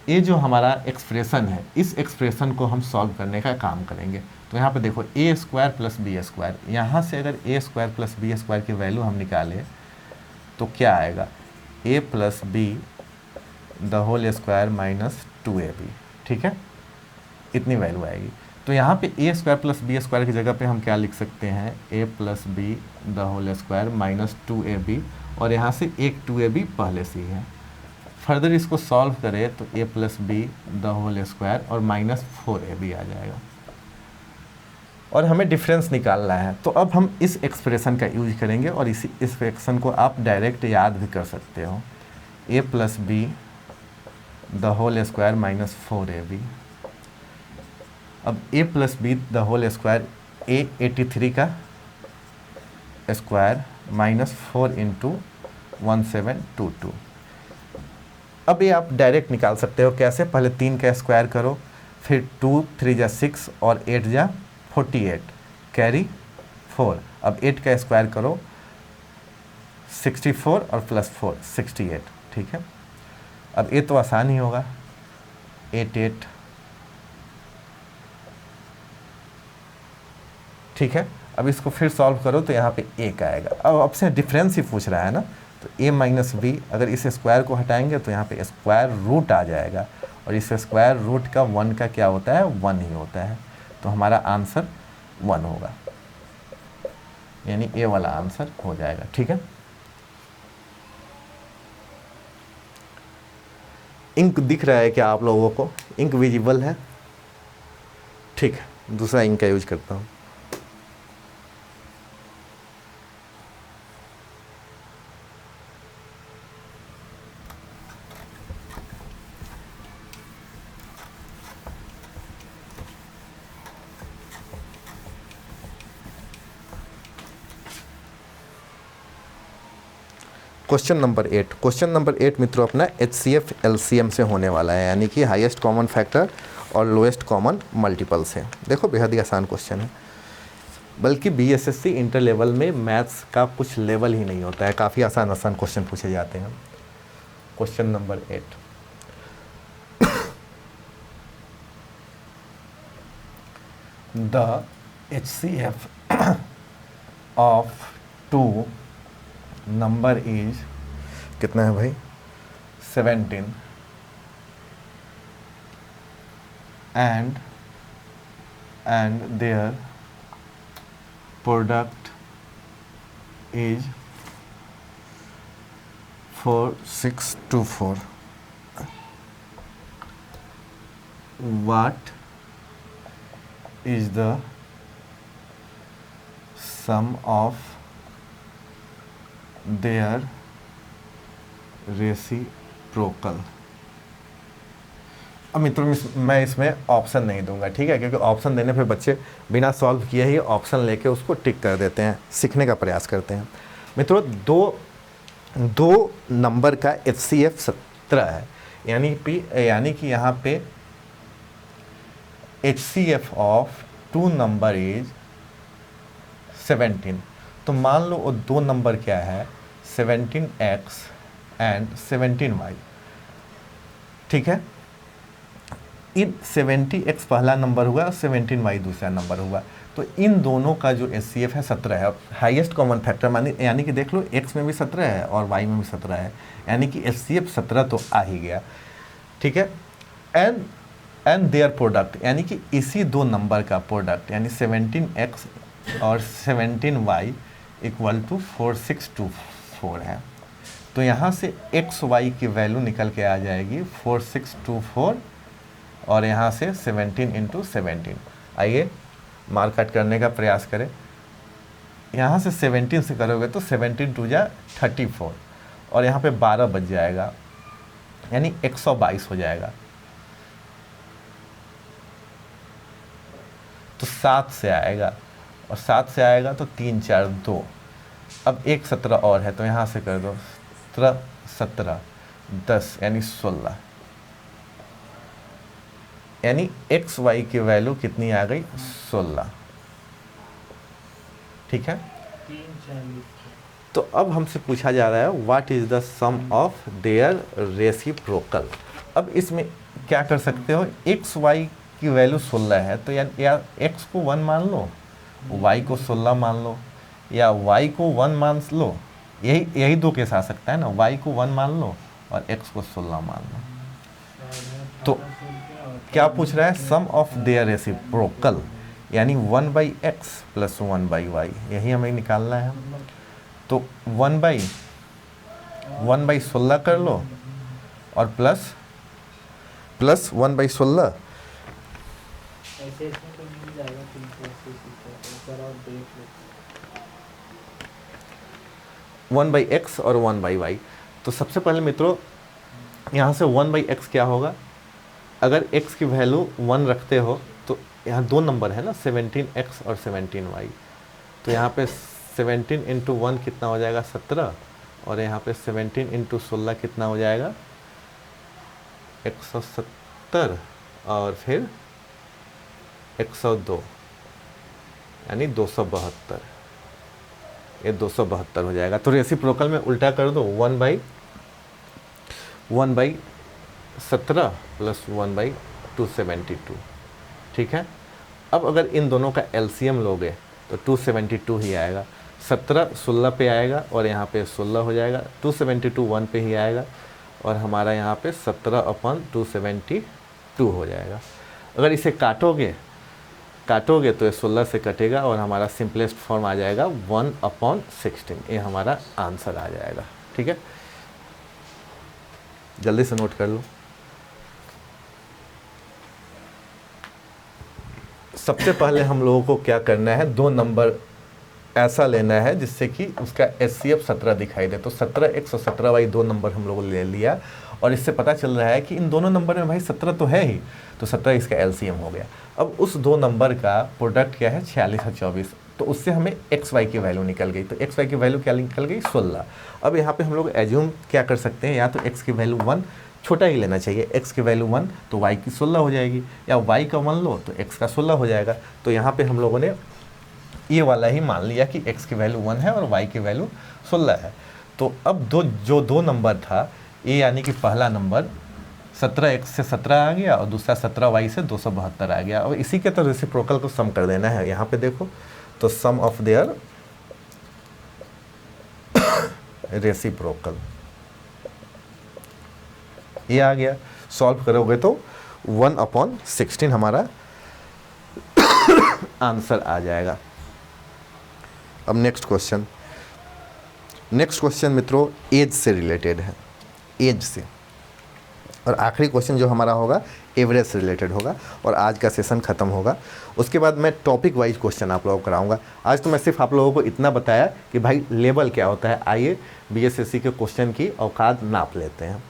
ये जो हमारा एक्सप्रेशन है, इस एक्सप्रेशन को हम सॉल्व करने का काम करेंगे। तो यहाँ पे देखो a square plus B square, यहाँ से अगर a square plus B square की वैल्यू हम निकालें तो क्या आएगा? a plus B the whole square minus 2ab। ठीक है, इतनी वैल्यू आएगी। तो यहाँ पे a square plus B square की जगह पे हम क्या लिख सकते हैं? a plus B the whole square minus 2ab, और यहाँ से एक 2ab पहले से ही है। फर्दर इसको सॉल्व करें तो a plus B the whole square और माइनस 4ab आ जाएगा, और हमें डिफरेंस निकालना है। तो अब हम इस एक्सप्रेशन का यूज करेंगे, और इस एक्सप्रेशन को आप डायरेक्ट याद भी कर सकते हो। a plus B the whole square minus 4ab। अब a plus B the whole square, a 83 का स्क्वायर माइनस 4 इंटू 1722। अब ये आप डायरेक्ट निकाल सकते हो। कैसे? पहले 3 का स्क्वायर करो, फिर 2 3 जा 6 और 8 जा 48, कैरी 4। अब 8 का स्क्वायर करो, 64 और प्लस 4 68। ठीक है, अब ये तो आसान ही होगा, 8 8। ठीक है, अब इसको फिर सॉल्व करो तो यहाँ पे 1 आएगा। अब आपसे डिफरेंस ही पूछ रहा है ना, तो a माइनस बी, अगर इस स्क्वायर को हटाएंगे तो यहाँ पे स्क्वायर रूट आ जाएगा, और इस स्क्वायर रूट का 1 का क्या होता है? 1 ही होता है। तो हमारा आंसर 1 होगा, यानी ए वाला आंसर हो जाएगा। ठीक है, इंक दिख रहा है क्या आप लोगों को? इंक विजिबल है? ठीक है, दूसरा इंक का यूज करता हूँ। क्वेश्चन नंबर 8 मित्रों अपना HCF LCM से होने वाला है, यानी कि हाईएस्ट कॉमन फैक्टर और लोएस्ट कॉमन मल्टीपल से। देखो बेहद ही आसान क्वेश्चन है, बल्कि BSSC इंटर लेवल में मैथ्स का कुछ लेवल ही नहीं होता है, काफ़ी आसान क्वेश्चन पूछे जाते हैं। Question number 8, the HCF of 2 number is, कितना है भाई, 17 and their product is 4624. What is the sum of their reciprocal? अब मित्रों मैं इसमें ऑप्शन नहीं दूंगा, ठीक है, क्योंकि ऑप्शन देने पे बच्चे बिना सॉल्व किए ही ऑप्शन लेके उसको टिक कर देते हैं, सीखने का प्रयास करते हैं। मित्रों दो नंबर का HCF 17 है, यानी कि यहाँ पे HCF ऑफ 2 नंबर इज 17। तो मान लो वो दो नंबर क्या है, 17x एंड 17y, ठीक है। इन 70x पहला नंबर हुआ और 17y दूसरा नंबर हुआ, तो इन दोनों का जो HCF है 17 है। हाईएस्ट कॉमन फैक्टर यानी कि देख लो x में भी 17 है और y में भी 17 है, यानी कि HCF 17 तो आ ही गया, ठीक है। एंड देयर प्रोडक्ट, यानी कि इसी दो नंबर का प्रोडक्ट, यानी 17x और 17y इक्वल टू 4624 है। तो यहाँ से xy की वैल्यू निकल के आ जाएगी 4624 और यहाँ से 17 इंटू 17। आइए मार्क कट करने का प्रयास करें। यहाँ से 17 से करोगे तो 17 टू जा 34 और यहाँ पे 12 बच जाएगा, यानी 122 हो जाएगा। तो 7 से आएगा और 7 से आएगा तो 3 4 2, अब एक 17 और है तो यहाँ से कर दो 17 10 यानी 16, यानी xy की वैल्यू कितनी आ गई 16, ठीक है। 340। तो अब हमसे पूछा जा रहा है what is the sum of their reciprocal. अब इसमें क्या कर सकते हो, xy की वैल्यू 16 है तो या x को 1 मान लो, y को 16 मान लो, या y को 1 मान लो, यही दो केस आ सकता है ना, y को 1 मान लो और x को 16 मान लो। तो क्या पूछ रहा है, सम ऑफ देयर रेसिप्रोकल, यानी 1/x प्लस 1/y, यही हमें निकालना है। तो 1/16 कर लो और प्लस 1/16, ऐसे इसमें तो मिल जाएगा 380 एक बार और देख लो। 1/x और 1/y। तो सबसे पहले मित्रों यहाँ से 1/x क्या होगा, अगर x की वैल्यू 1 रखते हो तो यहाँ दो नंबर है ना, 17x और 17y, तो यहाँ पे 17 इंटू 1 कितना हो जाएगा 17, और यहाँ पे 17 इंटू 16 कितना हो जाएगा 170, और फिर 102 यानी 272, ये 272 हो जाएगा। तो रेसिप्रोकल में उल्टा कर दो, 1/17 प्लस 1/272, ठीक है। अब अगर इन दोनों का LCM लोगे तो 272 ही आएगा, 17 16 पे आएगा और यहाँ पे 16 हो जाएगा, 272 1 पे ही आएगा और हमारा यहाँ पे 17/272 हो जाएगा। अगर इसे काटोगे तो ये 16 से कटेगा और हमारा सिंपलेस्ट फॉर्म आ जाएगा 1/16, ये हमारा आंसर आ जाएगा, ठीक है। जल्दी से नोट कर लो। सबसे पहले हम लोगों को क्या करना है, दो नंबर ऐसा लेना है जिससे कि उसका HCF 17 दिखाई दे। तो 17x और 17y दो नंबर हम लोगों ने ले लिया और इससे पता चल रहा है कि इन दोनों नंबर में भाई 17 तो है ही, तो 17 इसका LCM हो गया। अब उस दो नंबर का प्रोडक्ट क्या है 46 और 24, तो उससे हमें एक्स वाई की वैल्यू निकल गई। तो एक्स वाई की वैल्यू क्या निकल गई? 16। अब यहाँ पे हम लोग एज्यूम क्या कर सकते हैं, या तो एक्स की वैल्यू 1 छोटा ही लेना चाहिए, एक्स की वैल्यू 1 तो वाई की 16 हो जाएगी, या वाई का 1 लो तो एक्स का 16 हो जाएगा। तो यहाँ पे हम लोगों ने ये वाला ही मान लिया कि x की वैल्यू 1 है और y की वैल्यू 16 है। तो अब दो नंबर था, ए यानी कि पहला नंबर 17x से 17 आ गया और दूसरा 17y से 272 आ गया। अब इसी के तो रेसिप्रोकल को सम कर देना है। यहाँ पे देखो तो सम ऑफ देयर रेसिप्रोकल ये आ गया। सॉल्व करोगे तो 1/16 हमारा आंसर आ जाएगा। अब नेक्स्ट क्वेश्चन मित्रों एज से रिलेटेड है, एज से। और आखिरी क्वेश्चन जो हमारा होगा एवरेज से रिलेटेड होगा और आज का सेशन ख़त्म होगा। उसके बाद मैं टॉपिक वाइज क्वेश्चन आप लोगों को कराऊंगा। आज तो मैं सिर्फ आप लोगों को इतना बताया कि भाई लेवल क्या होता है। आइए बीएसएससी के क्वेश्चन की औकात नाप लेते हैं।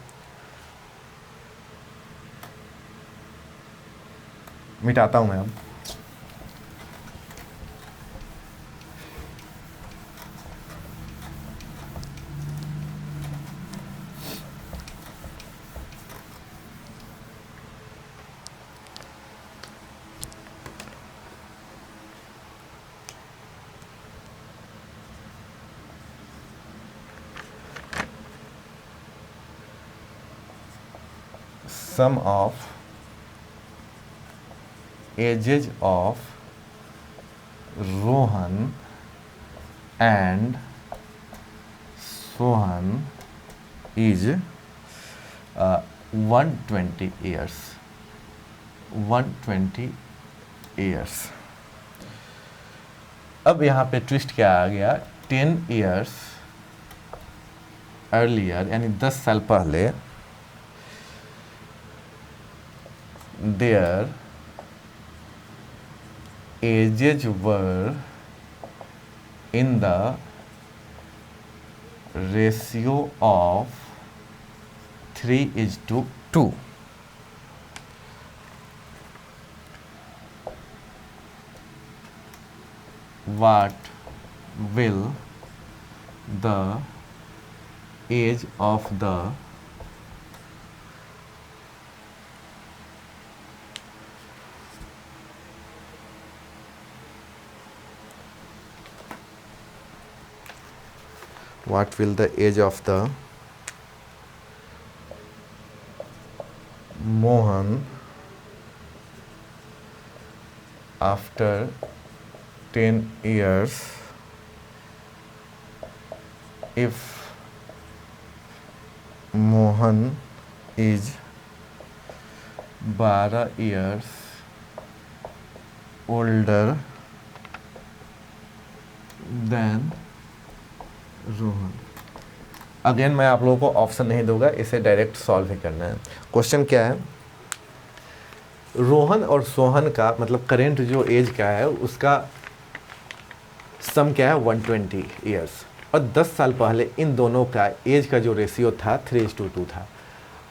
मिटाता हूँ मैं अब। Sum of ages of Rohan and Sohan is 120 years. 120 years. अब यहाँ पे ट्विस्ट क्या आ गया, 10 years earlier यानी 10 साल पहले their ages were in the ratio of 3:2. What will the age of the Mohan after 10 years if Mohan is 12 years older than Rohan. Again मैं आप लोगों को ऑप्शन नहीं दूंगा, इसे डायरेक्ट सॉल्व ही करना है। क्वेश्चन क्या है, रोहन और सोहन का मतलब करेंट जो एज क्या है उसका सम क्या है 120 इयर्स, और 10 साल पहले इन दोनों का एज का जो रेशियो था 3:2 था।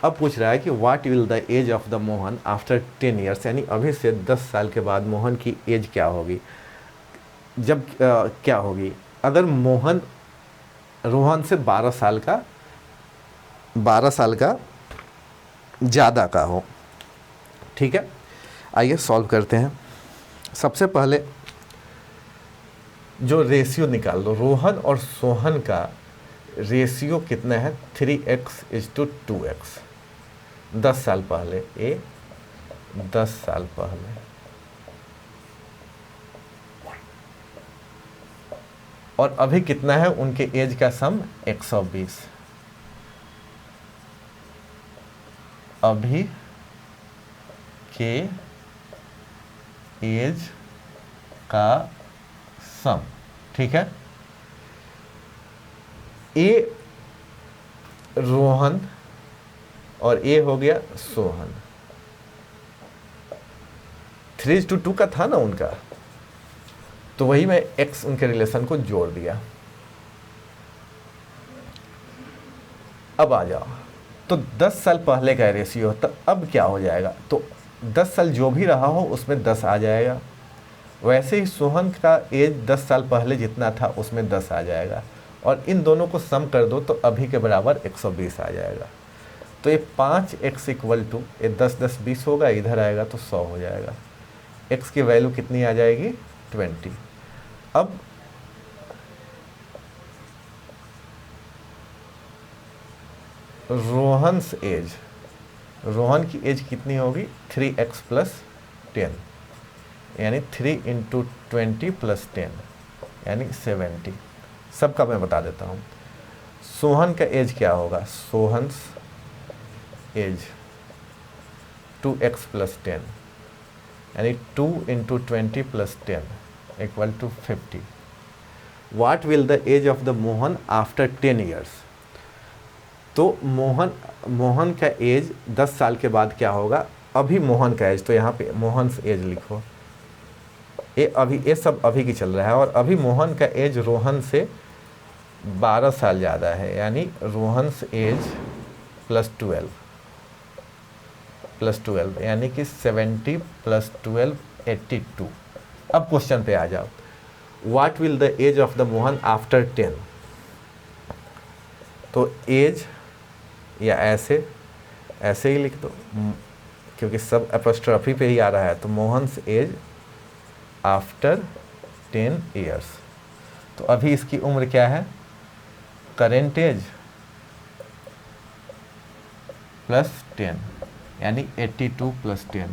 अब पूछ रहा है कि what will the age of the Mohan after 10 years, यानी अभी से 10 साल के बाद मोहन की एज क्या होगी, जब क्या होगी अगर मोहन रोहन से 12 साल का ज़्यादा का हो। ठीक है, आइए सॉल्व करते हैं। सबसे पहले जो रेशियो निकाल दो, रोहन और सोहन का रेशियो कितना है 3x:2x। 10 साल पहले, 10 साल पहले, और अभी कितना है उनके एज का सम 120। अभी के एज का सम, ठीक है। ए रोहन और ए हो गया सोहन, 3:2 का था ना उनका, तो वही मैं x उनके रिलेशन को जोड़ दिया। अब आ जाओ, तो 10 साल पहले का रेशियो, तो अब क्या हो जाएगा, तो 10 साल जो भी रहा हो उसमें 10 आ जाएगा, वैसे ही सोहन का एज 10 साल पहले जितना था उसमें 10 आ जाएगा, और इन दोनों को सम कर दो तो अभी के बराबर 120 आ जाएगा। तो ये 5x इक्वल टू, ये 10 10 20 होगा, इधर आएगा तो 100 हो जाएगा। x की वैल्यू कितनी आ जाएगी? 20। अब रोहन्स एज, रोहन की एज कितनी होगी? 3x प्लस 10, यानी 3 इंटू 20 प्लस 10 यानी 70। सबका मैं बता देता हूँ। सोहन का एज क्या होगा? सोहन्स एज 2x प्लस 10 यानी 2 into 20 plus 10 equal to 50। What will the age of the Mohan after 10 years? तो मोहन का एज 10 साल के बाद क्या होगा? अभी मोहन का एज, तो यहाँ पे मोहन्स एज लिखो, ये सब अभी की चल रहा है, और अभी मोहन का एज रोहन से 12 साल ज़्यादा है, यानी रोहन्स एज प्लस 12 यानी कि 70 प्लस 12 82। अब क्वेश्चन पे आ जाओ। What will the age of the Mohan after 10? तो एज या ऐसे ही लिख दो, क्योंकि सब एपोस्ट्रॉफी पे ही आ रहा है। तो मोहन्स एज आफ्टर 10 ईयर्स, तो अभी इसकी उम्र क्या है? करेंट एज प्लस 10 यानी 82 प्लस 10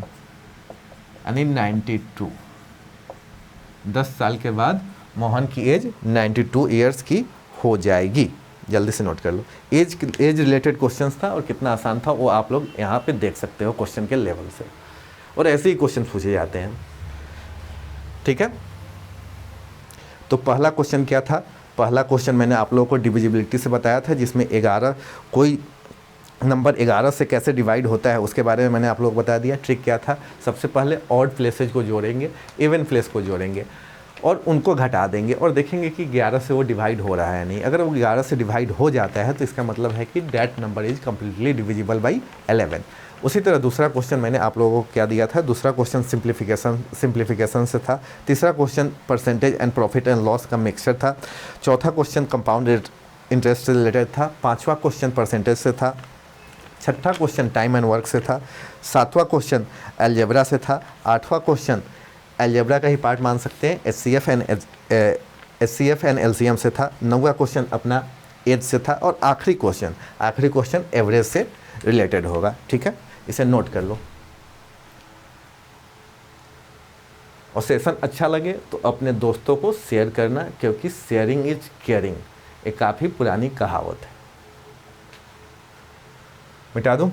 यानी 92। 10 साल के बाद मोहन की एज 92 ईयर्स की हो जाएगी। जल्दी से नोट कर लो। एज रिलेटेड क्वेश्चंस था, और कितना आसान था वो आप लोग यहाँ पे देख सकते हो क्वेश्चन के लेवल से, और ऐसे ही क्वेश्चन पूछे जाते हैं। ठीक है, तो पहला क्वेश्चन क्या था? पहला क्वेश्चन मैंने आप लोगों को डिविजिबिलिटी से बताया था, जिसमें 11 कोई नंबर 11 से कैसे डिवाइड होता है उसके बारे में मैंने आप लोगों को बता दिया। ट्रिक क्या था? सबसे पहले ऑड प्लेसेज को जोड़ेंगे, इवन प्लेस को जोड़ेंगे और उनको घटा देंगे, और देखेंगे कि 11 से वो डिवाइड हो रहा है नहीं। अगर वो 11 से डिवाइड हो जाता है तो इसका मतलब है कि that number is completely divisible by 11। उसी तरह दूसरा क्वेश्चन मैंने आप लोगों को क्या दिया था? दूसरा क्वेश्चन सिंप्लीफिकेशन से था। तीसरा question percentage and profit and loss का मिक्सचर था। चौथा क्वेश्चन कंपाउंड इंटरेस्ट से रिलेटेड था। पाँचवा क्वेश्चन परसेंटेज से था। छठा क्वेश्चन टाइम एंड वर्क से था। सातवां क्वेश्चन अलजेब्रा से था। आठवां क्वेश्चन अलजेब्रा का ही पार्ट मान सकते हैं, एचसीएफ एंड एलसीएम से था। नौवां क्वेश्चन अपना एज से था, और आखिरी क्वेश्चन एवरेज से रिलेटेड होगा। ठीक है, इसे नोट कर लो। और सेशन अच्छा लगे तो अपने दोस्तों को शेयर करना, क्योंकि शेयरिंग इज केयरिंग, एक काफ़ी पुरानी कहावत है। मिटा दूं?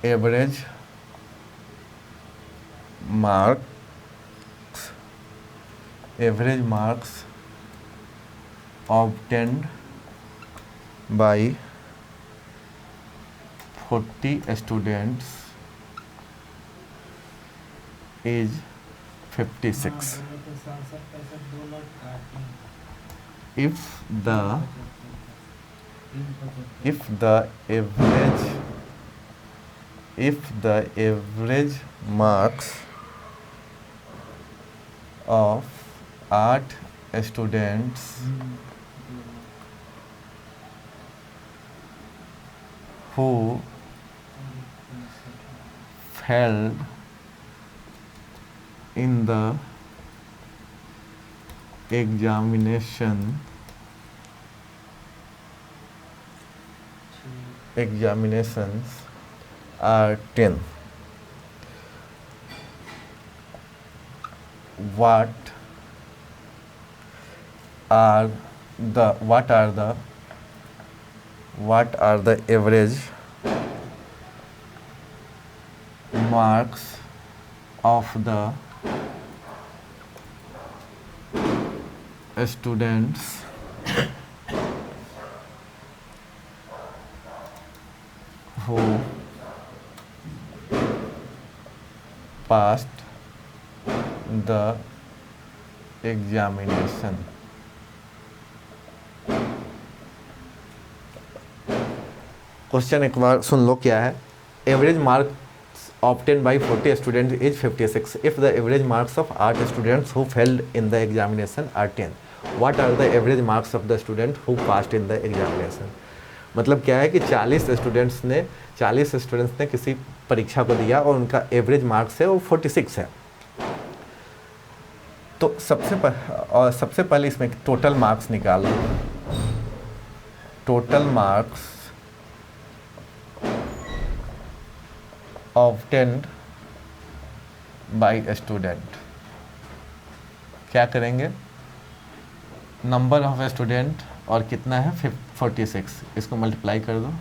Average marks obtained by 40 students is 56. If the average marks of 8 students who failed in the examinations are 10. What are the average marks of the students who passed the examination. Question एक बार सुन लो क्या है. Average marks obtained by 40 students is 56 if the average marks of art students who failed in the examination are 10. What are the average marks of the student who passed in the examination? मतलब क्या है कि 40 स्टूडेंट्स ने किसी परीक्षा को दिया और उनका एवरेज मार्क्स है वो 46 है. तो सबसे पहले इसमें टोटल मार्क्स निकाल लो. Total marks obtained by a student. क्या करेंगे, नंबर ऑफ स्टूडेंट और कितना है 46, इसको मल्टीप्लाई कर दो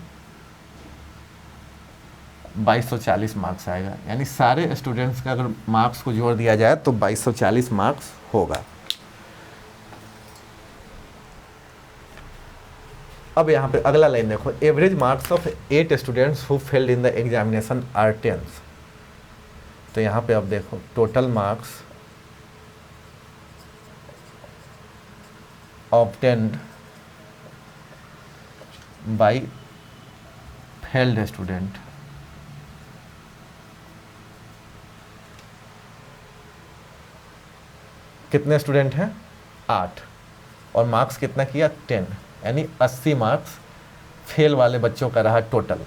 2240 मार्क्स आएगा. यानी सारे स्टूडेंट्स का अगर मार्क्स को जोड़ दिया जाए तो 2240 मार्क्स होगा. अब यहाँ पे अगला लाइन देखो, average marks of 8 students who failed in the examination are 10. तो यहाँ पे अब देखो total marks obtained by failed student. कितने स्टूडेंट हैं 8 और मार्क्स कितना किया 10, यानी 80 मार्क्स फेल वाले बच्चों का रहा टोटल.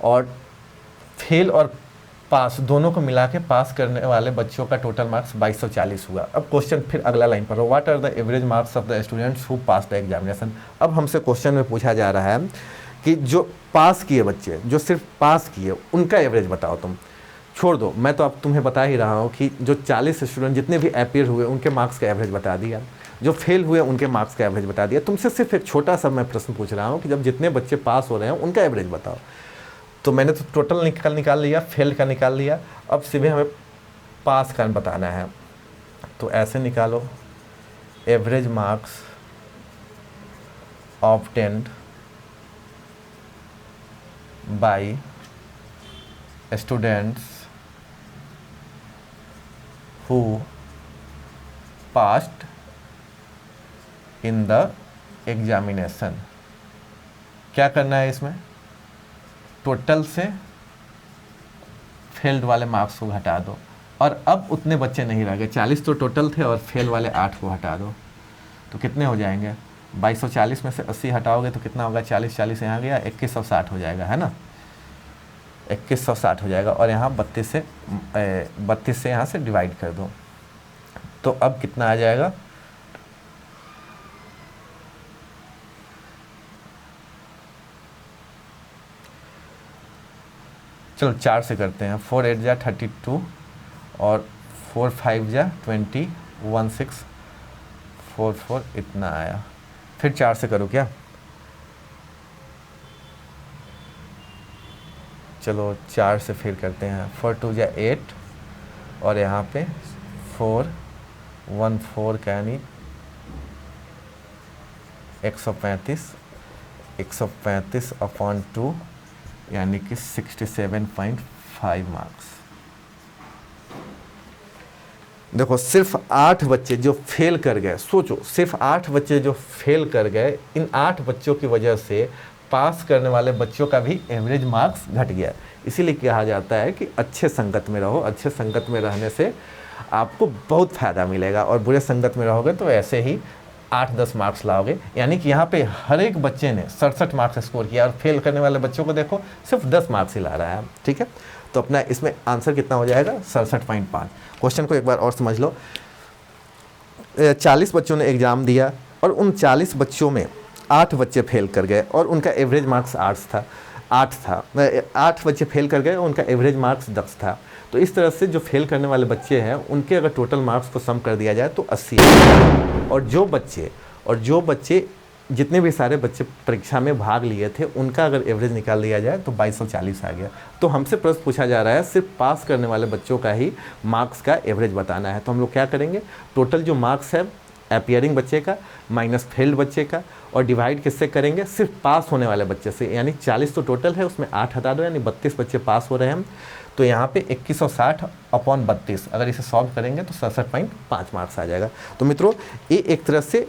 और फेल और पास दोनों को मिला के पास करने वाले बच्चों का टोटल मार्क्स 2240 हुआ. अब क्वेश्चन फिर अगला लाइन पर हो, what are the average marks of the students who pass the examination. अब हमसे क्वेश्चन में पूछा जा रहा है कि जो पास किए बच्चे, जो सिर्फ पास किए, उनका एवरेज बताओ. तुम छोड़ दो, मैं तो अब तुम्हें बता ही रहा हूँ कि जो 40 स्टूडेंट जितने भी अपीयर हुए उनके मार्क्स का एवरेज बता दिया, जो फेल हुए उनके मार्क्स का एवरेज बता दिया. तुमसे सिर्फ एक छोटा सा मैं प्रश्न पूछ रहा हूँ कि जब जितने बच्चे पास हो रहे हैं उनका एवरेज बताओ. तो मैंने तो टोटल निकाल लिया, फेल का निकाल लिया, अब सीधे हमें पास का बताना है. तो ऐसे निकालो, average marks obtained bye students who passed in the examination. क्या करना है इसमें, टोटल से फेल्ड वाले मार्क्स को घटा दो. और अब उतने बच्चे नहीं रह गए, 40 तो टोटल थे और फेल वाले 8 को हटा दो. तो कितने हो जाएंगे, 2240 में से 80 हटाओगे तो कितना होगा, 40 यहाँ गया, 2160 हो जाएगा, है ना. 2160 हो जाएगा. और यहाँ 32 से यहाँ से डिवाइड कर दो. तो अब कितना आ जाएगा, चलो 4 से करते हैं. 4 8 जा 32 और 4 5 जा 20, 1 6 4 4 इतना आया. फिर 4 से करो क्या, चलो 4 से फिर करते हैं. 4 2 जा 8 और यहाँ पे 4 1 4 का यानी 135 अपॉन 2 यानी कि 67.5 मार्क्स. देखो सिर्फ 8 बच्चे जो फेल कर गए, सोचो सिर्फ 8 बच्चे जो फेल कर गए, इन 8 बच्चों की वजह से पास करने वाले बच्चों का भी एवरेज मार्क्स घट गया. इसीलिए कहा जाता है कि अच्छे संगत में रहो, अच्छे संगत में रहने से आपको बहुत फ़ायदा मिलेगा. और बुरे संगत में रहोगे तो ऐसे ही 8-10 मार्क्स लाओगे. यानी कि यहाँ पे हर एक बच्चे ने 67 मार्क्स स्कोर किया और फेल करने वाले बच्चों को देखो सिर्फ 10 मार्क्स ही ला रहा है. ठीक है, तो अपना इसमें आंसर कितना हो जाएगा, 67.5. क्वेश्चन को एक बार और समझ लो. 40 बच्चों ने एग्ज़ाम दिया और उन 40 बच्चों में 8 बच्चे फेल कर गए और उनका एवरेज मार्क्स 8 था. 8 बच्चे फेल कर गए और उनका एवरेज मार्क्स 10 था. तो इस तरह से जो फेल करने वाले बच्चे हैं उनके अगर टोटल मार्क्स को सम कर दिया जाए तो 80 है. और जो बच्चे जितने भी सारे बच्चे परीक्षा में भाग लिए थे उनका अगर एवरेज निकाल दिया जाए तो 2240 आ गया। तो हमसे प्रश्न पूछा जा रहा है सिर्फ पास करने वाले बच्चों का ही मार्क्स का एवरेज बताना है। तो हम लोग क्या करेंगे, टोटल जो मार्क्स है अपीयरिंग बच्चे का माइनस फेल्ड बच्चे का, और डिवाइड किससे करेंगे, सिर्फ पास होने वाले बच्चे से। यानी 40 तो टोटल है, उसमें 8 हटा दो, यानी 32 बच्चे पास हो रहे हैं हम। तो यहाँ पे 2160/32 अगर इसे सॉल्व करेंगे तो 67.5 मार्क्स आ जाएगा। तो मित्रों ये एक तरह से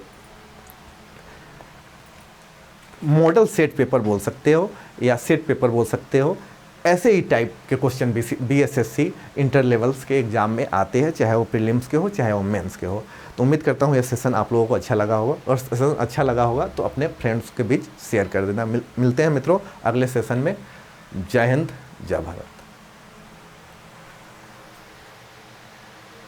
मॉडल सेट पेपर बोल सकते हो या सेट पेपर बोल सकते हो। ऐसे ही टाइप के क्वेश्चन बीएसएससी इंटर लेवल्स के एग्जाम में आते हैं, चाहे वो प्रीलिम्स के हो चाहे वो मेंस के हो। तो उम्मीद करता हूँ ये सेशन आप लोगों को अच्छा लगा होगा, और सेशन अच्छा लगा होगा तो अपने फ्रेंड्स के बीच शेयर कर देना। मिलते हैं मित्रों अगले सेशन में। जय हिंद, जय भारत।